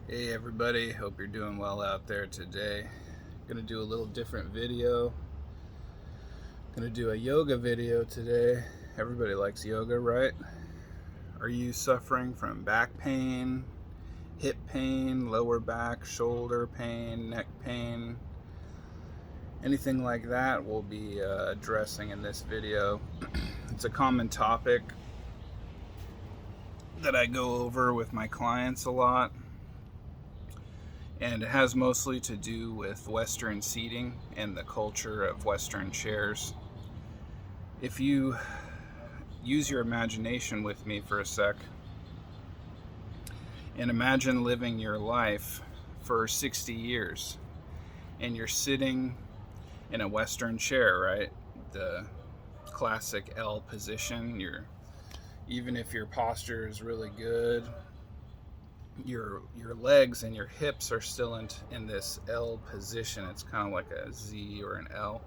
Hey everybody, hope you're doing well out there today. Gonna do a little different video. Gonna do a yoga video today. Everybody likes yoga, right? Are you suffering from back pain, hip pain, lower back, shoulder pain, neck pain? Anything like that we'll be addressing in this video. It's a common topic that I go over with my clients a lot. And it has mostly to do with Western seating and the culture of Western chairs. If you use your imagination with me for a sec and imagine living your life for 60 years and you're sitting in a Western chair, right? The classic L position. Even if your posture is really good, your legs and your hips are still in this L position. It's kind of like a Z or an L.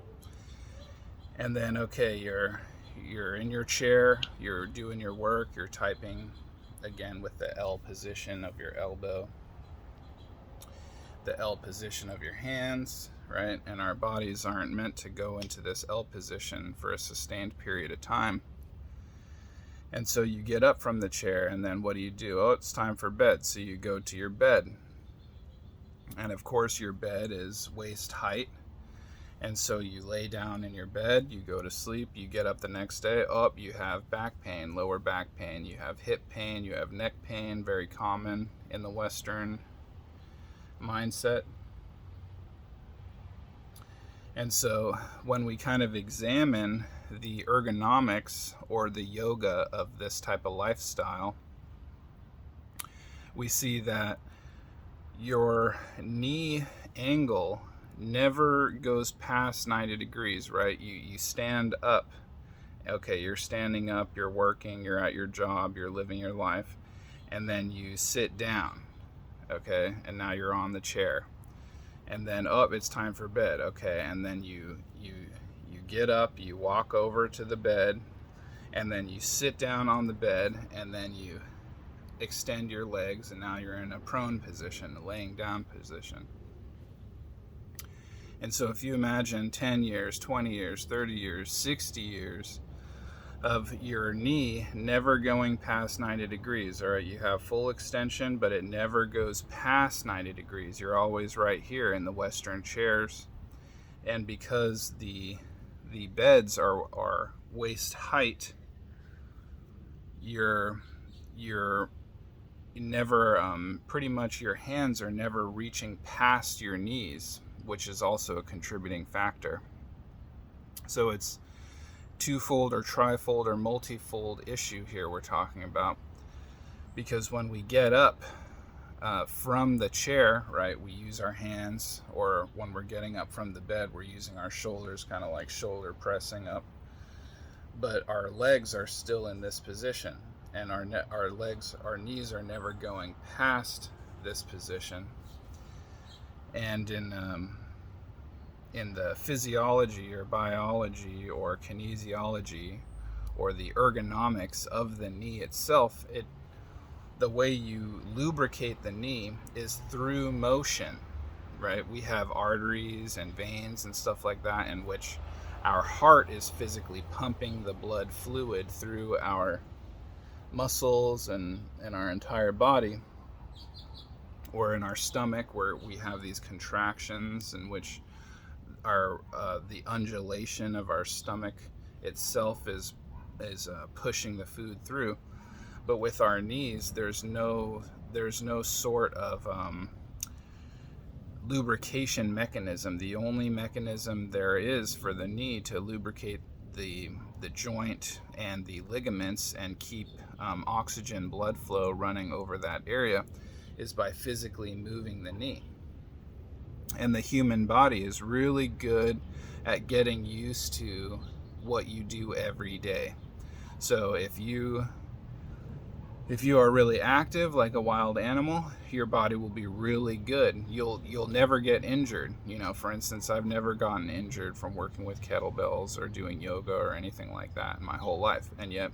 And then okay, you're in your chair, you're doing your work, you're typing again with the L position of your elbow, the L position of your hands, right? And our bodies aren't meant to go into this L position for a sustained period of time. And so you get up from the chair, and then what do? Oh, it's time for bed. So you go to your bed. And of course, your bed is waist height. And so you lay down in your bed, you go to sleep, you get up the next day, you have back pain, lower back pain, you have hip pain, you have neck pain, very common in the Western mindset. And so when we kind of examine the ergonomics or the yoga of this type of lifestyle, we see that your knee angle never goes past 90 degrees, right? You stand up. Okay, you're standing up, you're working, you're at your job, you're living your life, and then you sit down, okay? And now you're on the chair. And then it's time for bed, okay? And then you get up, you walk over to the bed, and then you sit down on the bed, and then you extend your legs, and now you're in a prone position, a laying down position. And so if you imagine 10 years, 20 years, 30 years, 60 years of your knee never going past 90 degrees, all right, you have full extension, but it never goes past 90 degrees. You're always right here in the Western chairs. And because the beds are waist height, you're never, pretty much your hands are never reaching past your knees, which is also a contributing factor. So it's twofold or trifold or multifold issue here we're talking about, because when we get up from the chair, right, we use our hands, or when we're getting up from the bed, we're using our shoulders, kind of like shoulder pressing up, but our legs are still in this position, and our knees are never going past this position. And in the physiology or biology or kinesiology or the ergonomics of the knee itself, the way you lubricate the knee is through motion, right? We have arteries and veins and stuff like that in which our heart is physically pumping the blood fluid through our muscles and our entire body, or in our stomach, where we have these contractions in which the undulation of our stomach itself is pushing the food through. But with our knees, there's no sort of lubrication mechanism. The only mechanism there is for the knee to lubricate the joint and the ligaments and keep oxygen blood flow running over that area is by physically moving the knee. And the human body is really good at getting used to what you do every day. So if you are really active like a wild animal, your body will be really good. You'll never get injured. For instance, I've never gotten injured from working with kettlebells or doing yoga or anything like that in my whole life. And yet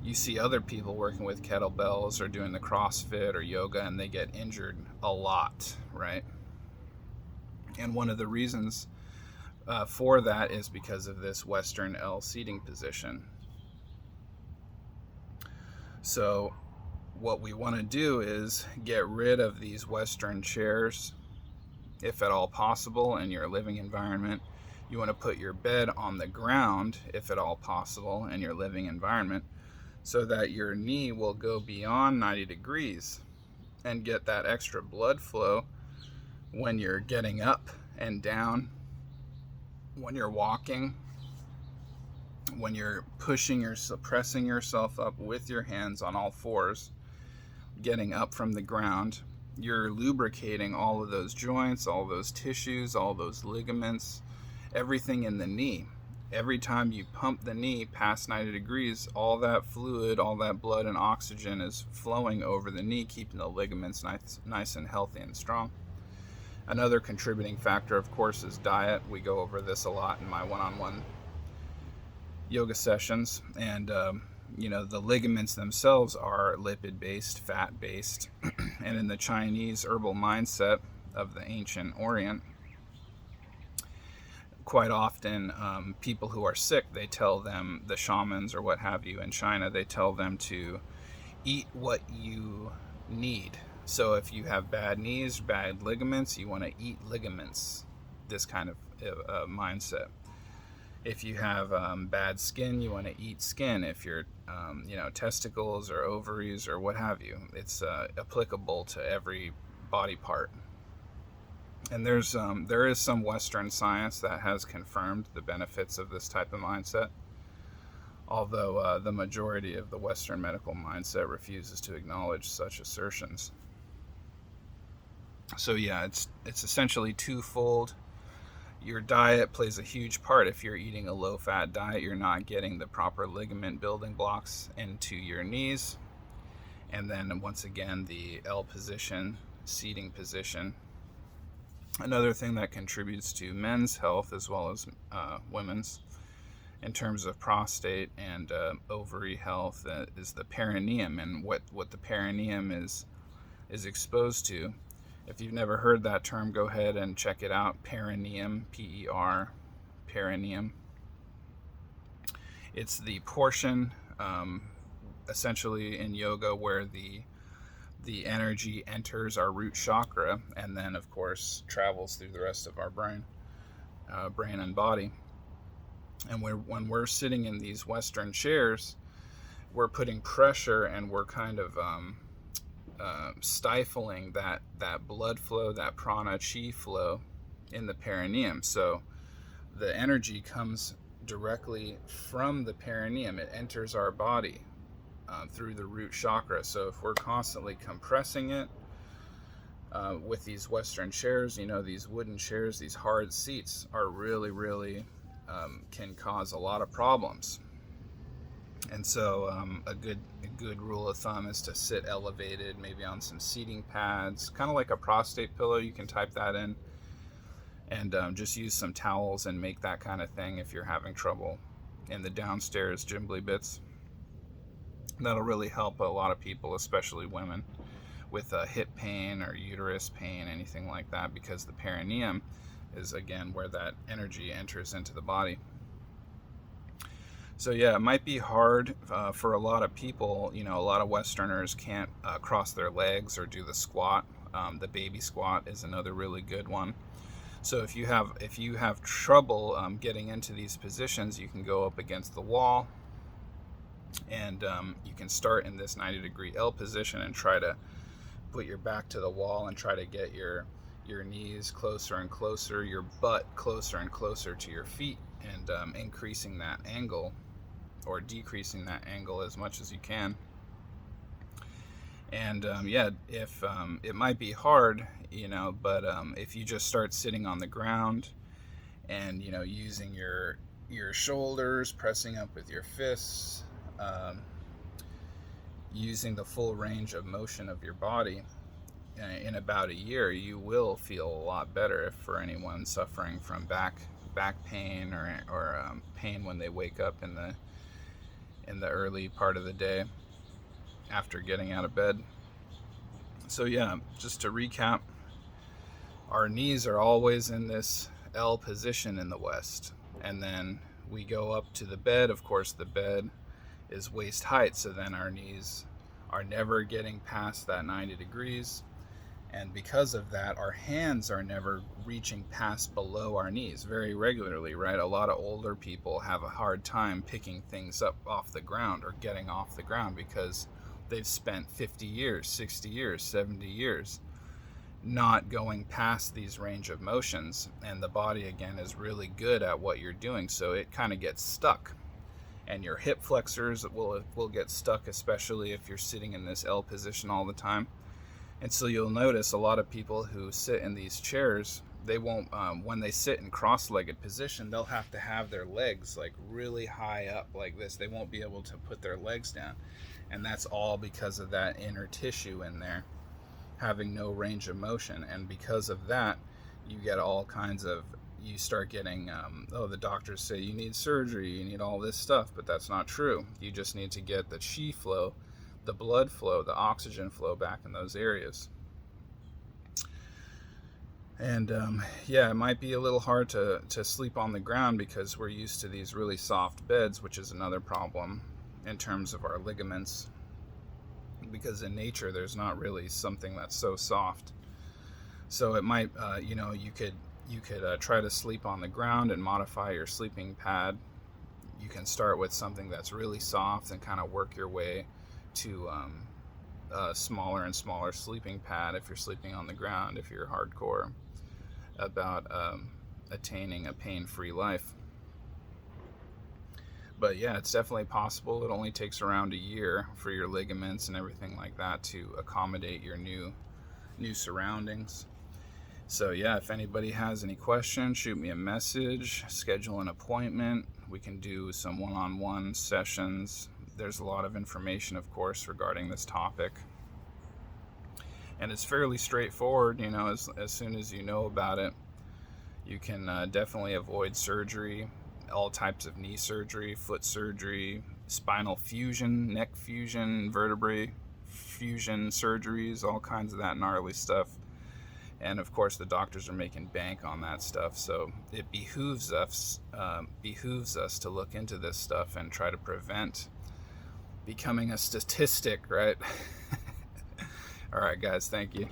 you see other people working with kettlebells or doing the CrossFit or yoga, and they get injured a lot, right? And one of the reasons for that is because of this Western L seating position. So what we want to do is get rid of these Western chairs, if at all possible, in your living environment. You want to put your bed on the ground, if at all possible, in your living environment, so that your knee will go beyond 90 degrees and get that extra blood flow when you're getting up and down, when you're walking, when you're pressing yourself up with your hands on all fours, getting up from the ground. You're lubricating all of those joints, all those tissues, all those ligaments, everything in the knee. Every time you pump the knee past 90 degrees, all that fluid, all that blood and oxygen is flowing over the knee, keeping the ligaments nice and healthy and strong. Another contributing factor, of course, is diet. We go over this a lot in my one-on-one yoga sessions. And, the ligaments themselves are lipid-based, fat-based. And in the Chinese herbal mindset of the ancient Orient, quite often people who are sick, they tell them, the shamans or what have you in China, they tell them to eat what you need. So if you have bad knees, bad ligaments, you want to eat ligaments, this kind of mindset. If you have bad skin, you want to eat skin. If you're, testicles or ovaries or what have you, it's applicable to every body part. And there is some Western science that has confirmed the benefits of this type of mindset, although the majority of the Western medical mindset refuses to acknowledge such assertions. So yeah, it's essentially twofold. Your diet plays a huge part. If you're eating a low-fat diet, you're not getting the proper ligament building blocks into your knees. And then once again, the L position, seating position. Another thing that contributes to men's health as well as women's in terms of prostate and ovary health is the perineum, and what the perineum is exposed to. If you've never heard that term, go ahead and check it out. Perineum, P-E-R, perineum. It's the portion, essentially in yoga, where the energy enters our root chakra and then, of course, travels through the rest of our brain and body. And when we're sitting in these Western chairs, we're putting pressure and we're kind of stifling that blood flow, that prana chi flow in the perineum. So the energy comes directly from the perineum. It enters our body through the root chakra. So if we're constantly compressing it with these Western chairs, these wooden chairs, these hard seats are really, really can cause a lot of problems. And so a good rule of thumb is to sit elevated, maybe on some seating pads, kind of like a prostate pillow. You can type that in, and just use some towels and make that kind of thing if you're having trouble in the downstairs Jimbly bits. That'll really help a lot of people, especially women, with hip pain or uterus pain, anything like that, because the perineum is, again, where that energy enters into the body. So yeah, it might be hard for a lot of people. A lot of Westerners can't cross their legs or do the squat. The baby squat is another really good one. So if you have trouble getting into these positions, you can go up against the wall, and you can start in this 90-degree L position and try to put your back to the wall and try to get your knees closer and closer, your butt closer and closer to your feet, and increasing that angle or decreasing that angle as much as you can. And if it might be hard, but if you just start sitting on the ground and using your shoulders, pressing up with your fists, using the full range of motion of your body, in about a year, you will feel a lot better. If for anyone suffering from back pain or pain when they wake up in in the early part of the day after getting out of bed. So yeah, just to recap, our knees are always in this L position in the West. And then we go up to the bed. Of course, the bed is waist height, so then our knees are never getting past that 90 degrees. And because of that, our hands are never reaching past below our knees very regularly, right? A lot of older people have a hard time picking things up off the ground or getting off the ground because they've spent 50 years, 60 years, 70 years not going past these range of motions. And the body, again, is really good at what you're doing, so it kind of gets stuck. And your hip flexors will get stuck, especially if you're sitting in this L position all the time. And so you'll notice a lot of people who sit in these chairs, they won't, when they sit in cross-legged position, they'll have to have their legs like really high up like this. They won't be able to put their legs down. And that's all because of that inner tissue in there having no range of motion. And because of that, you get all kinds of, you start getting, the doctors say you need surgery, you need all this stuff, but that's not true. You just need to get the chi flow, the blood flow, the oxygen flow back in those areas. And it might be a little hard to sleep on the ground because we're used to these really soft beds, which is another problem in terms of our ligaments, because in nature there's not really something that's so soft. So it might, you could try to sleep on the ground and modify your sleeping pad. You can start with something that's really soft and kind of work your way to a smaller and smaller sleeping pad if you're sleeping on the ground, if you're hardcore about attaining a pain-free life. But yeah, it's definitely possible. It only takes around a year for your ligaments and everything like that to accommodate your new surroundings. So yeah, if anybody has any questions, shoot me a message, schedule an appointment. We can do some one-on-one sessions. There's a lot of information, of course, regarding this topic. And it's fairly straightforward, as soon as you know about it, you can definitely avoid surgery, all types of knee surgery, foot surgery, spinal fusion, neck fusion, vertebrae fusion surgeries, all kinds of that gnarly stuff. And of course, the doctors are making bank on that stuff, so it behooves us to look into this stuff and try to prevent becoming a statistic, right? All right, guys, thank you.